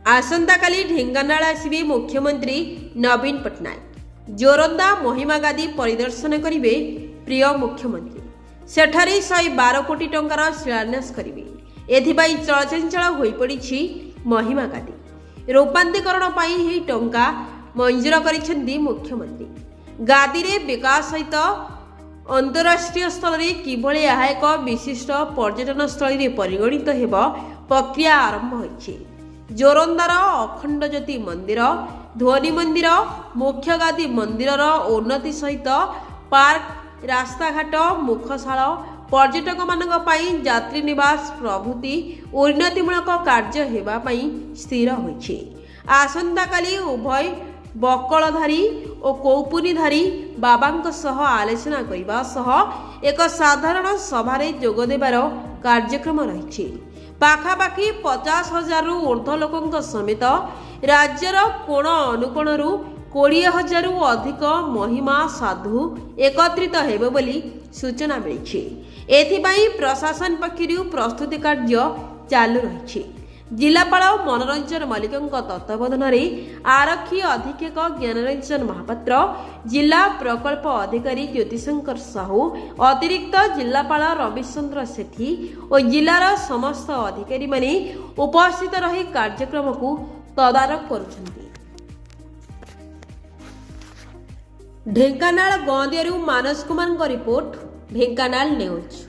आसंताकाली ढेंकानाळ आसिबे मुख्यमंत्री नवीन पट्टनायक। जोरंदा महिमा गादी परिदर्शन करिवे प्रिय मुख्यमंत्री। सेठारे 112 कोटी टंकार शिलान्यास करिवे। एथिपाई चलचंचल होई पड़िछि महिमा गादी। रूपांतरीकरण पाई ही टंका मंजूर करिसेंती मुख्यमंत्री। गादी रे विकास सहित अंतरराष्ट्रीय स्तर में किभली यह एक विशिष्ट पर्यटन स्थल में परिगणित हेब प्रक्रिया आरंभ होइछि। जोरंदार अखंड ज्योति मंदिर, ध्वनि मंदिर, मुख्य गादी मंदिर उन्नति सहित पार्क, रास्ताघाट, मुखशाला, पर्यटक मानक पई यात्री निवास प्रभृति उन्नतिमूलक कार्य हेबा पई स्थिर होइछि। आसंताकाली उभय बकलधारी और कौपुनीधारी बाबांक सह आलोचना करबा सह एक साधारण सभारे जोग देबार कार्यक्रम रहिछि। पाखापाखि 50,000 रु ऊर्ध्व लोकंक समेत राज्यर कोण अनुकोणरू 20,000 रु अधिक महिमा साधु एकत्रित हेबे बोली सूचना मिलिछि। एथिपाई प्रशासन पक्षरु प्रस्तुति कार्य चालू रहिछि। जिलापाल मनोरंजन मल्लिक तत्वावधान आरक्षी अधीक्षक ज्ञानरंजन महापात्र, जिला प्रकल्प अधिकारी ज्योतिशंकर साहू, अतिरिक्त जिलापाल रविचंद्र सेठी और जिलार समस्त अधिकारी माने उपस्थित रही कार्यक्रम को तदारख करुछन्ति। ढेंकानाळ गंदियारू मानस कुमार रिपोर्ट, ढेंकानाळ न्यूज।